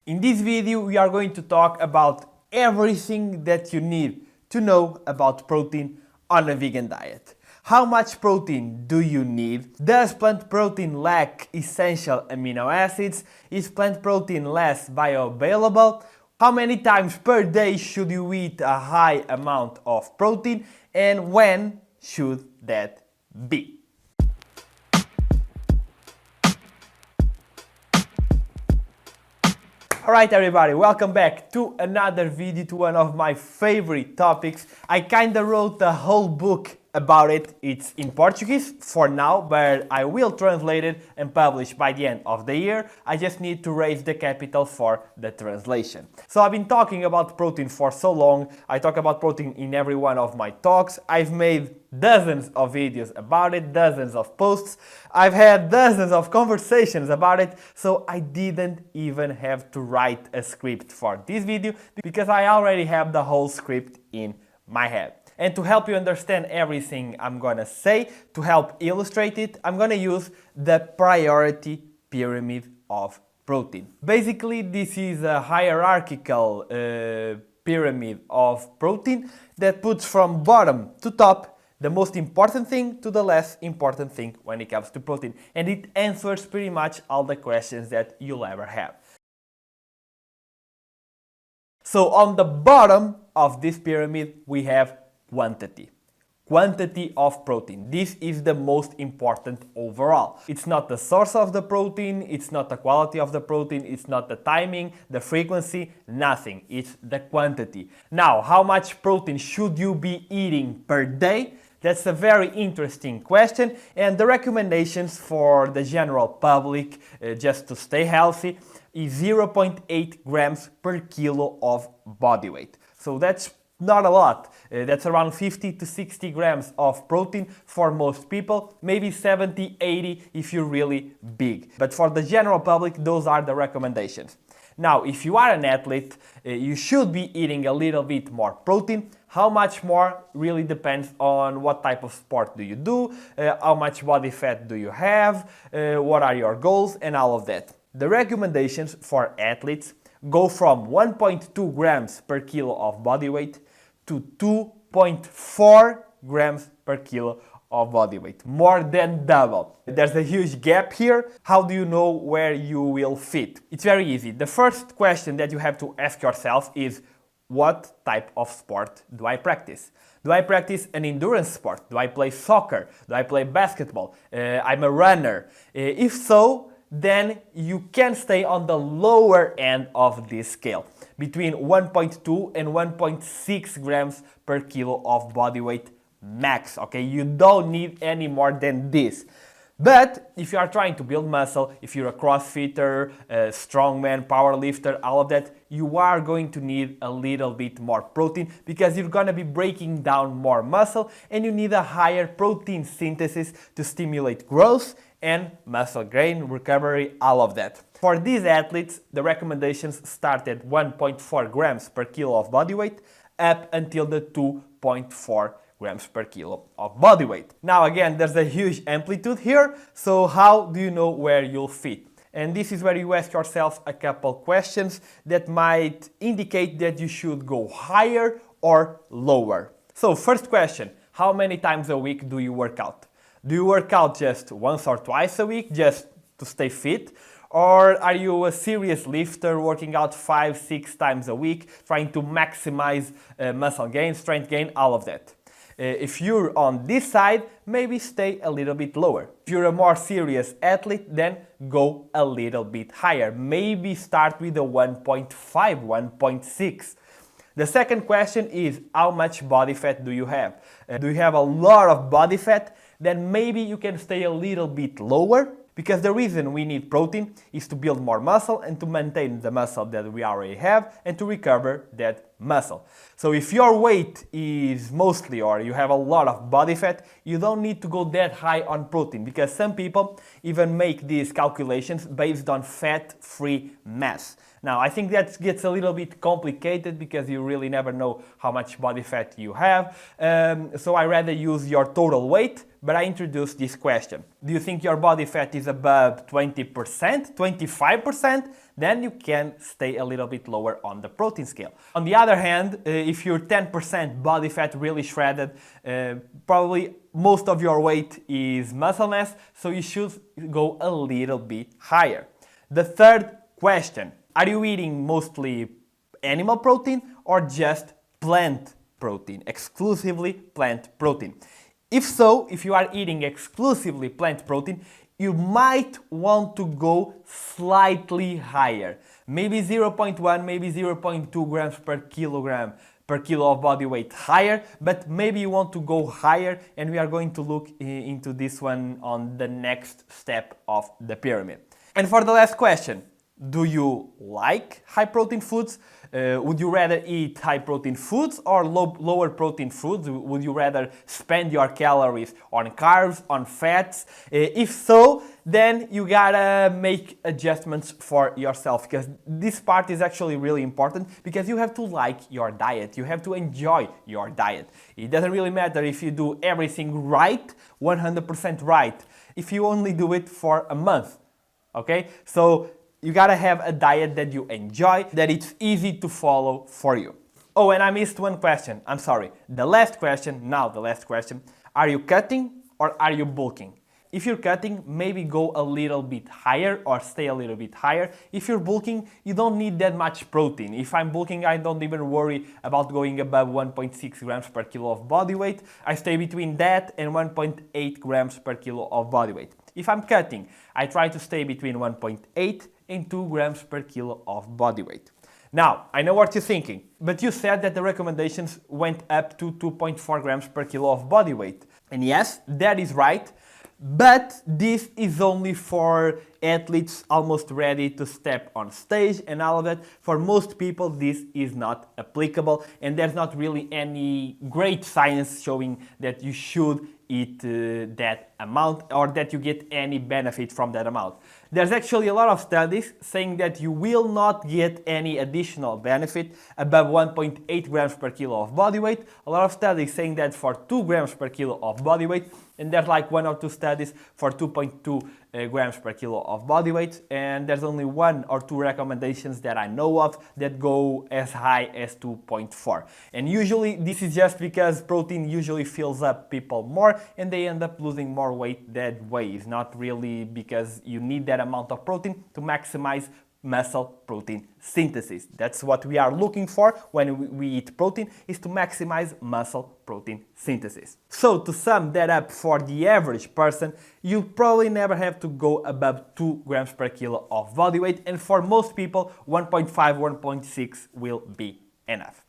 In this video, we are going to talk about everything that you need to know about protein on a vegan diet. How much protein do you need? Does plant protein lack essential amino acids? Is plant protein less bioavailable? How many times per day should you eat a high amount of protein? And when should that be? Alright everybody, welcome back to another video, to one of my favorite topics. I kinda wrote a whole book about it. It's in Portuguese for now, but I will translate it and publish by the end of the year. I just need to raise the capital for the translation. So I've been talking about protein for so long. I talk about protein in every one of my talks. I've made dozens of videos about it, dozens of posts. I've had dozens of conversations about it, so I didn't even have to write a script for this video because I already have the whole script in my head. And to help you understand everything I'm gonna say, to help illustrate it, I'm gonna use the priority pyramid of protein. Basically, this is a hierarchical pyramid of protein that puts from bottom to top the most important thing to the less important thing when it comes to protein. And it answers pretty much all the questions that you'll ever have. So on the bottom of this pyramid, we have quantity. Quantity of protein. This is the most important overall. It's not the source of the protein, it's not the quality of the protein, it's not the timing, the frequency, nothing. It's the quantity. Now, how much protein should you be eating per day? That's a very interesting question, and the recommendations for the general public, just to stay healthy, is 0.8 grams per kilo of body weight. So that's not a lot. That's around 50 to 60 grams of protein for most people, maybe 70, 80 if you're really big. But for the general public, those are the recommendations. Now, if you are an athlete, you should be eating a little bit more protein. How much more really depends on what type of sport do you do, how much body fat do you have, what are your goals, and all of that. The recommendations for athletes go from 1.2 grams per kilo of body weight to 2.4 grams per kilo of body weight, more than double. There's a huge gap here. How do you know where you will fit? It's very easy. The first question that you have to ask yourself is, what type of sport do I practice? Do I practice an endurance sport? Do I play soccer? Do I play basketball? I'm a runner. If so, then you can stay on the lower end of this scale, between 1.2 and 1.6 grams per kilo of body weight max, okay? You don't need any more than this. But if you are trying to build muscle, if you're a crossfitter, a strongman, powerlifter, all of that, you are going to need a little bit more protein because you're gonna be breaking down more muscle and you need a higher protein synthesis to stimulate growth and muscle gain, recovery, all of that. For these athletes, the recommendations start at 1.4 grams per kilo of body weight up until the 2.4 grams per kilo of body weight. Now again, there's a huge amplitude here, so how do you know where you'll fit? And this is where you ask yourself a couple questions that might indicate that you should go higher or lower. So first question, how many times a week do you work out? Do you work out just once or twice a week just to stay fit? Or are you a serious lifter working out 5-6 times a week, trying to maximize muscle gain, strength gain, all of that? If you're on this side, maybe stay a little bit lower. If you're a more serious athlete, then go a little bit higher. Maybe start with a 1.5, 1.6. The second question is, how much body fat do you have? Do you have a lot of body fat? Then maybe you can stay a little bit lower, because the reason we need protein is to build more muscle and to maintain the muscle that we already have and to recover that muscle. So if your weight is mostly, or you have a lot of body fat, you don't need to go that high on protein, because some people even make these calculations based on fat-free mass. Now, I think that gets a little bit complicated because you really never know how much body fat you have. So I rather use your total weight, but I introduced this question. Do you think your body fat is above 20%, 25%? then you can stay a little bit lower on the protein scale. On the other hand, if you're 10% body fat really shredded, probably most of your weight is muscle mass, so you should go a little bit higher. The third question, are you eating mostly animal protein or just plant protein, exclusively plant protein? If so, if you are eating exclusively plant protein, you might want to go slightly higher. Maybe 0.1, maybe 0.2 grams per kilo of body weight higher, but maybe you want to go higher, and we are going to look into this one on the next step of the pyramid. And for the last question, do you like high protein foods? Would you rather eat high protein foods or lower protein foods? Would you rather spend your calories on carbs, on fats? If so, then you gotta make adjustments for yourself, because this part is actually really important, because you have to like your diet. You have to enjoy your diet. It doesn't really matter if you do everything right, 100% right, if you only do it for a month. Okay? So you gotta have a diet that you enjoy, that it's easy to follow for you. Oh, and I missed one question. I'm sorry. The last question. Are you cutting or are you bulking? If you're cutting, maybe go a little bit higher or stay a little bit higher. If you're bulking, you don't need that much protein. If I'm bulking, I don't even worry about going above 1.6 grams per kilo of body weight. I stay between that and 1.8 grams per kilo of body weight. If I'm cutting, I try to stay between 1.8 and 2 grams per kilo of body weight. Now, I know what you're thinking, but you said that the recommendations went up to 2.4 grams per kilo of body weight. And yes, that is right, but this is only for athletes almost ready to step on stage and all of that. For most people, this is not applicable, and there's not really any great science showing that you should eat that amount or that you get any benefit from that amount. There's actually a lot of studies saying that you will not get any additional benefit above 1.8 grams per kilo of body weight. A lot of studies saying that for 2 grams per kilo of body weight, and there's like 1 or 2 studies for 2.2 grams per kilo of body weight, and there's only 1 or 2 recommendations that I know of that go as high as 2.4. And usually this is just because protein usually fills up people more and they end up losing more weight that way. It's not really because you need that amount of protein to maximize muscle protein synthesis. That's what we are looking for when we eat protein, is to maximize muscle protein synthesis. So to sum that up, for the average person, you probably never have to go above 2 grams per kilo of body weight, and for most people 1.5, 1.6 will be enough.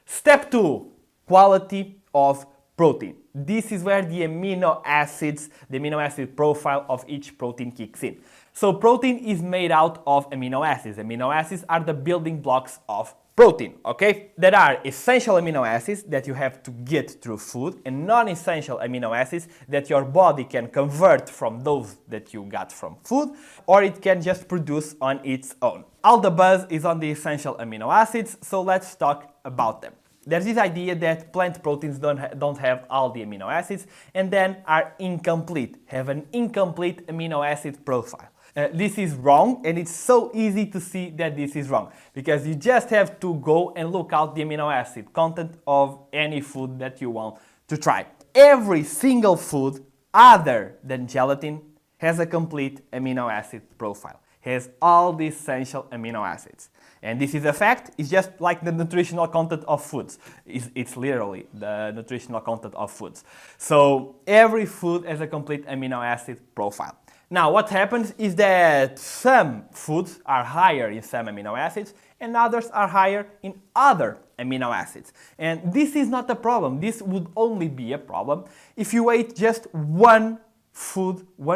Step 2, quality of protein. This is where the amino acid profile of each protein kicks in. So protein is made out of amino acids. Amino acids are the building blocks of protein, okay? There are essential amino acids that you have to get through food, and non-essential amino acids that your body can convert from those that you got from food, or it can just produce on its own. All the buzz is on the essential amino acids, so let's talk about them. There's this idea that plant proteins don't have all the amino acids and then are incomplete, have an incomplete amino acid profile. This is wrong, and it's so easy to see that this is wrong, because you just have to go and look out the amino acid content of any food that you want to try. Every single food other than gelatin has a complete amino acid profile, has all the essential amino acids. And this is a fact. It's just like the nutritional content of foods. It's literally the nutritional content of foods. So every food has a complete amino acid profile. Now what happens is that some foods are higher in some amino acids and others are higher in other amino acids. And this is not a problem. This would only be a problem if you ate just one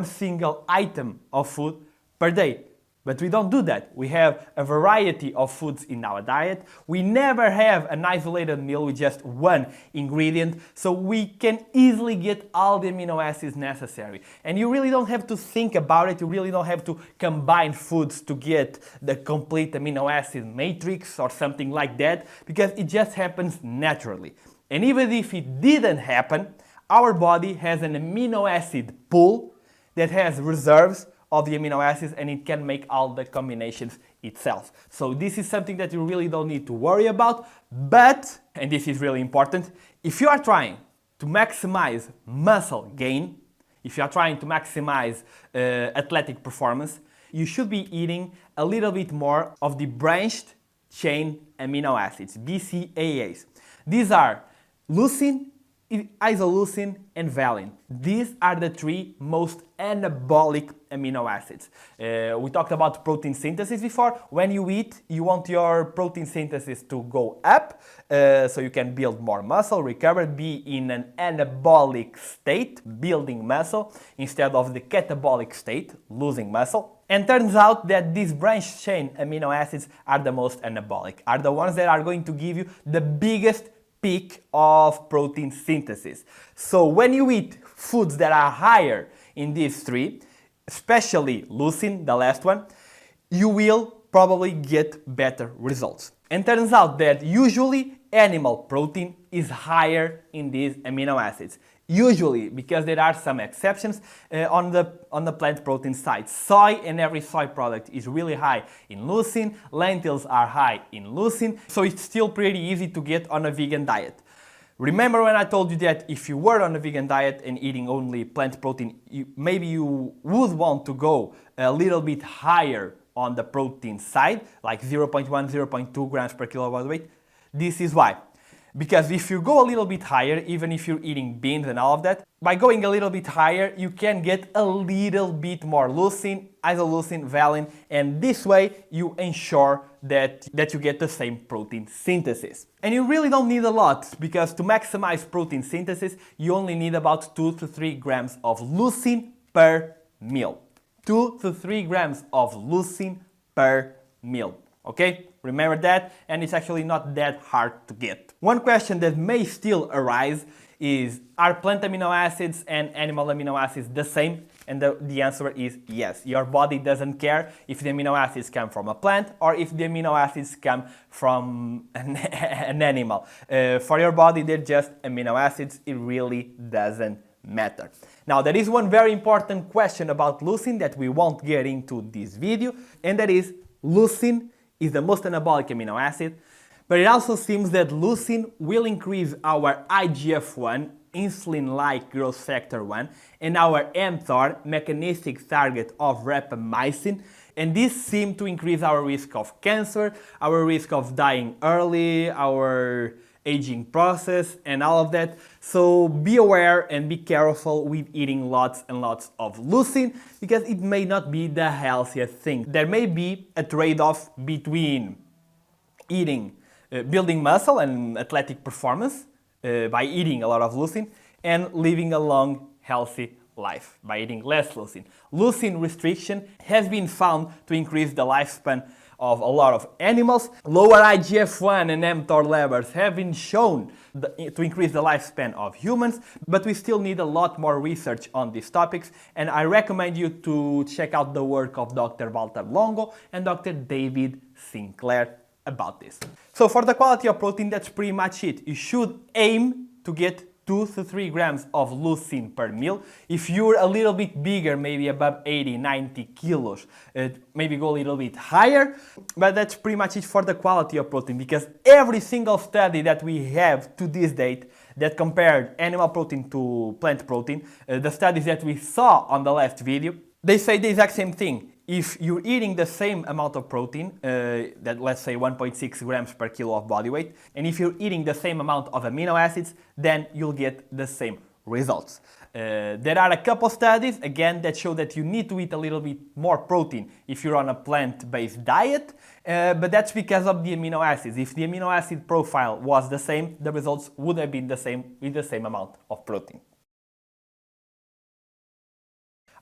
single item of food per day. But we don't do that. We have a variety of foods in our diet. We never have an isolated meal with just one ingredient, so we can easily get all the amino acids necessary. And you really don't have to think about it. You really don't have to combine foods to get the complete amino acid matrix or something like that, because it just happens naturally. And even if it didn't happen, our body has an amino acid pool that has reserves of the amino acids and it can make all the combinations itself. So this is something that you really don't need to worry about, but, and this is really important, if you are trying to maximize muscle gain, if you are trying to maximize athletic performance, you should be eating a little bit more of the branched chain amino acids, BCAAs. These are leucine, isoleucine, and valine. These are the three most anabolic amino acids. We talked about protein synthesis before. When you eat, you want your protein synthesis to go up so you can build more muscle, recover, be in an anabolic state, building muscle, instead of the catabolic state, losing muscle. And turns out that these branched chain amino acids are the most anabolic, are the ones that are going to give you the biggest peak of protein synthesis. So when you eat foods that are higher in these three, especially leucine, the last one, you will probably get better results. And turns out that usually animal protein is higher in these amino acids. Usually, because there are some exceptions on the plant protein side. Soy and every soy product is really high in leucine, lentils are high in leucine, so it's still pretty easy to get on a vegan diet. Remember when I told you that if you were on a vegan diet and eating only plant protein, maybe you would want to go a little bit higher on the protein side, like 0.1, 0.2 grams per kilo body weight? This is why. Because if you go a little bit higher, even if you're eating beans and all of that, by going a little bit higher, you can get a little bit more leucine, isoleucine, valine, and this way you ensure that you get the same protein synthesis. And you really don't need a lot, because to maximize protein synthesis, you only need about 2 to 3 grams of leucine per meal. 2 to 3 grams of leucine per meal. Okay? Remember that, and it's actually not that hard to get. One question that may still arise is, are plant amino acids and animal amino acids the same? And the answer is yes. Your body doesn't care if the amino acids come from a plant or if the amino acids come from an animal. For your body, they're just amino acids. It really doesn't matter. Now, there is one very important question about leucine that we won't get into this video, and that is, leucine is the most anabolic amino acid, but it also seems that leucine will increase our IGF-1, insulin-like growth factor 1, and our mTOR, mechanistic target of rapamycin, and this seems to increase our risk of cancer, our risk of dying early, our aging process, and all of that. So be aware and be careful with eating lots and lots of leucine, because it may not be the healthiest thing. There may be a trade-off between eating, building muscle and athletic performance by eating a lot of leucine, and living a long, healthy life by eating less leucine. Leucine restriction has been found to increase the lifespan of a lot of animals. Lower IGF-1 and mTOR levels have been shown to increase the lifespan of humans, but we still need a lot more research on these topics, and I recommend you to check out the work of Dr. Walter Longo and Dr. David Sinclair about this. So for the quality of protein, that's pretty much it. You should aim to get 2 to 3 grams of leucine per meal. If you're a little bit bigger, maybe above 80, 90 kilos, maybe go a little bit higher, but that's pretty much it for the quality of protein, because every single study that we have to this date that compared animal protein to plant protein, the studies that we saw on the last video, they say the exact same thing. If you're eating the same amount of protein, that let's say 1.6 grams per kilo of body weight, and if you're eating the same amount of amino acids, then you'll get the same results. There are a couple studies, again, that show that you need to eat a little bit more protein if you're on a plant-based diet, but that's because of the amino acids. If the amino acid profile was the same, the results would have been the same with the same amount of protein.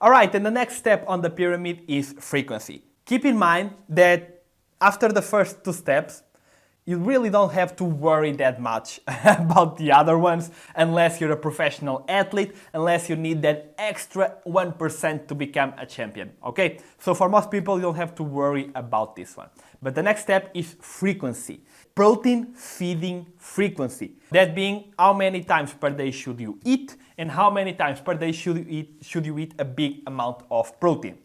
Alright, and the next step on the pyramid is frequency. Keep in mind that after the first 2 steps, you really don't have to worry that much about the other ones unless you're a professional athlete, unless you need that extra 1% to become a champion, okay? So for most people, you don't have to worry about this one. But the next step is frequency. Protein feeding frequency. That being, how many times per day should you eat, and how many times per day should you eat a big amount of protein.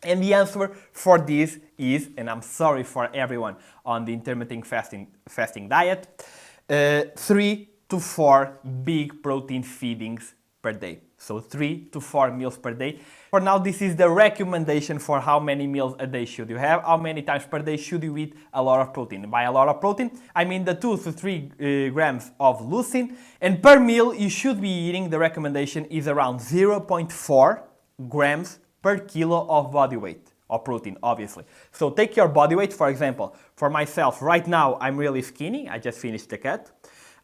And the answer for this is, and I'm sorry for everyone on the intermittent fasting diet, 3 to 4 big protein feedings per day. So 3 to 4 meals per day. For now, this is the recommendation for how many meals a day should you have, how many times per day should you eat a lot of protein. By a lot of protein, I mean the 2 to 3 grams of leucine, and per meal you should be eating, the recommendation is around 0.4 grams per kilo of body weight, or protein, obviously. So take your body weight, for example. For myself, right now, I'm really skinny. I just finished the cut.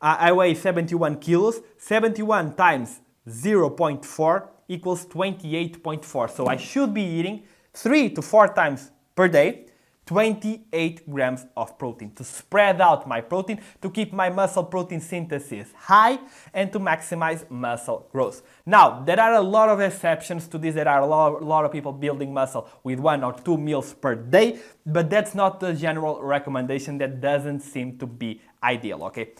I weigh 71 kilos. 71 times 0.4 equals 28.4. So I should be eating 3 to 4 times per day, 28 grams of protein to spread out my protein, to keep my muscle protein synthesis high, and to maximize muscle growth. Now, there are a lot of exceptions to this. There are a lot of people building muscle with 1 or 2 meals per day, but that's not the general recommendation. That doesn't seem to be ideal, okay?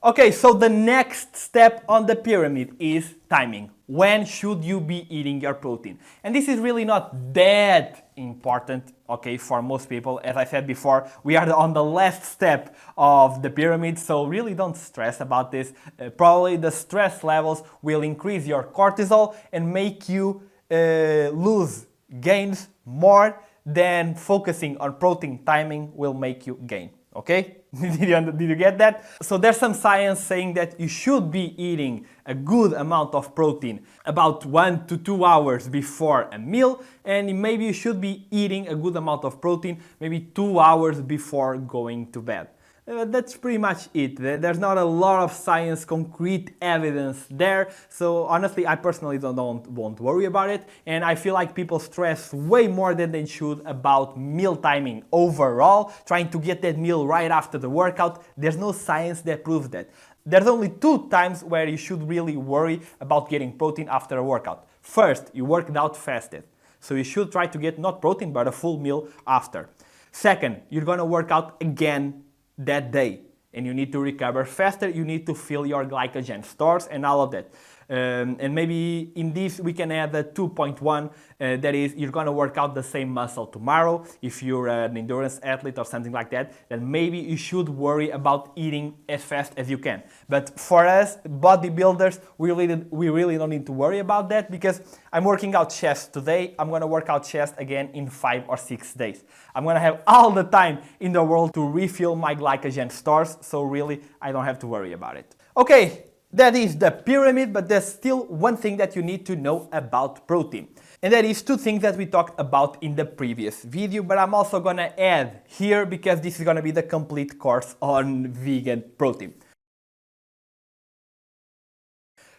Okay, so the next step on the pyramid is timing. When should you be eating your protein? And this is really not that important, okay, for most people. As I said before, we are on the last step of the pyramid, so really don't stress about this. Probably the stress levels will increase your cortisol and make you lose gains more than focusing on protein timing will make you gain. Okay? Did you get that? So there's some science saying that you should be eating a good amount of protein about 1 to 2 hours before a meal, and maybe you should be eating a good amount of protein maybe 2 hours before going to bed. That's pretty much it. There's not a lot of science, concrete evidence there. So honestly, I personally won't worry about it. And I feel like people stress way more than they should about meal timing overall, trying to get that meal right after the workout. There's no science that proves that. There's only 2 times where you should really worry about getting protein after a workout. First, you worked out fasted. So you should try to get not protein, but a full meal after. Second, you're gonna work out again that day, and you need to recover faster. You need to fill your glycogen stores and all of that. And maybe in this we can add a 2.1, that is, you're gonna work out the same muscle tomorrow. If you're an endurance athlete or something like that, then maybe you should worry about eating as fast as you can. But for us bodybuilders, we really don't need to worry about that, because I'm working out chest today. I'm gonna work out chest again in 5 or 6 days. I'm gonna have all the time in the world to refill my glycogen stores, so really I don't have to worry about it. Okay. That is the pyramid, but there's still one thing that you need to know about protein. And that is 2 things that we talked about in the previous video, but I'm also gonna add here because this is gonna be the complete course on vegan protein.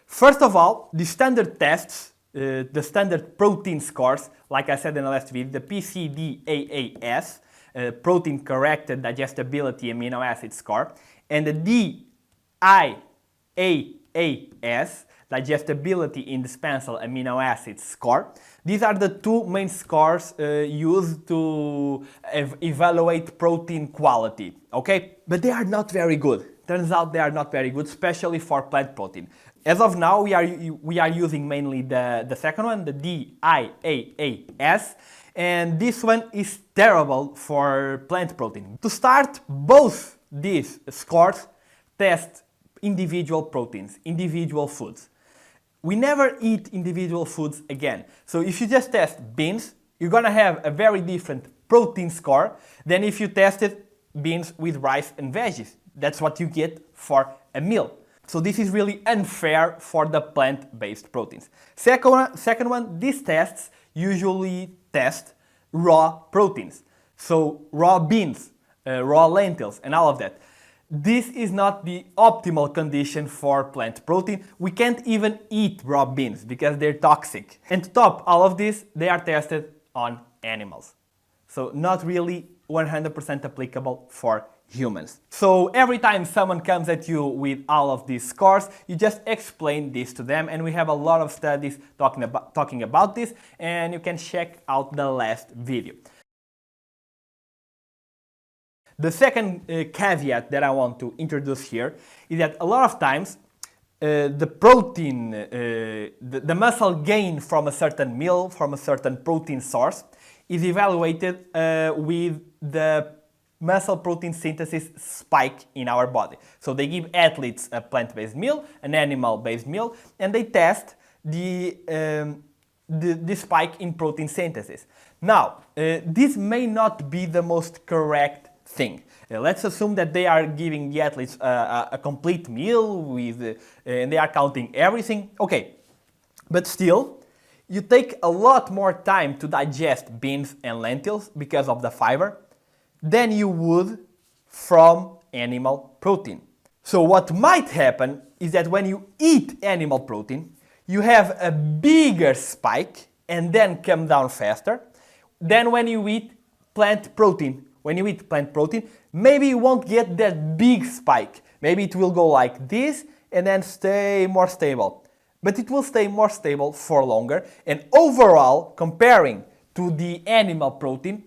First of all, the standard tests, the standard protein scores, like I said in the last video, the PCDAAS, protein corrected digestibility amino acid score, and the DIAAS, digestibility indispensable amino acids score. These are the 2 main scores used to evaluate protein quality, okay? But they are not very good. Turns out they are not very good, especially for plant protein. As of now, we are using mainly the second one, the DIAAS, and this one is terrible for plant protein. To start, both these scores test individual proteins, individual foods. We never eat individual foods again. So if you just test beans, you're gonna have a very different protein score than if you tested beans with rice and veggies. That's what you get for a meal. So this is really unfair for the plant-based proteins. Second one, these tests usually test raw proteins. So raw beans, raw lentils, and all of that. This is not the optimal condition for plant protein. We can't even eat raw beans because they're toxic. And to top all of this, they are tested on animals. So not really 100% applicable for humans. So every time someone comes at you with all of these scores, you just explain this to them, and we have a lot of studies talking about this, and you can check out the last video. The second caveat that I want to introduce here is that a lot of times the protein, the muscle gain from a certain meal, from a certain protein source, is evaluated with the muscle protein synthesis spike in our body. So they give athletes a plant-based meal, an animal-based meal, and they test the spike in protein synthesis. Now, this may not be the most correct thing. Let's assume that they are giving the athletes a complete meal with, and they are counting everything. Okay, but still, you take a lot more time to digest beans and lentils because of the fiber than you would from animal protein. So what might happen is that when you eat animal protein, you have a bigger spike and then come down faster than when you eat plant protein. When you eat plant protein, maybe you won't get that big spike. Maybe it will go like this and then stay more stable. But it will stay more stable for longer, and overall, comparing to the animal protein,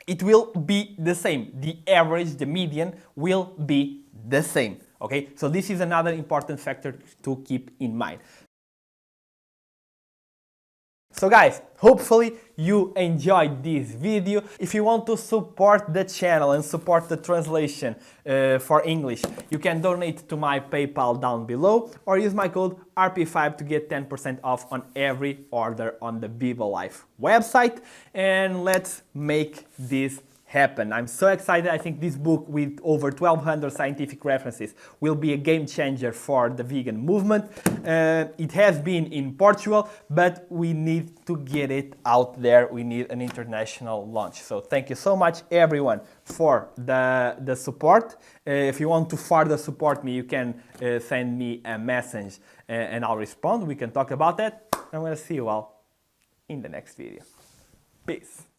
it will be the same. The average, the median, will be the same. Okay, so this is another important factor to keep in mind. So guys, hopefully you enjoyed this video. If you want to support the channel and support the translation for English, you can donate to my PayPal down below or use my code RP5 to get 10% off on every order on the Vivo Life website. And let's make this happen. I'm so excited. I think this book with over 1,200 scientific references will be a game changer for the vegan movement. It has been in Portugal, but we need to get it out there. We need an international launch. So thank you so much, everyone, for the support. If you want to further support me, you can send me a message and I'll respond. We can talk about that. I'm going to see you all in the next video. Peace.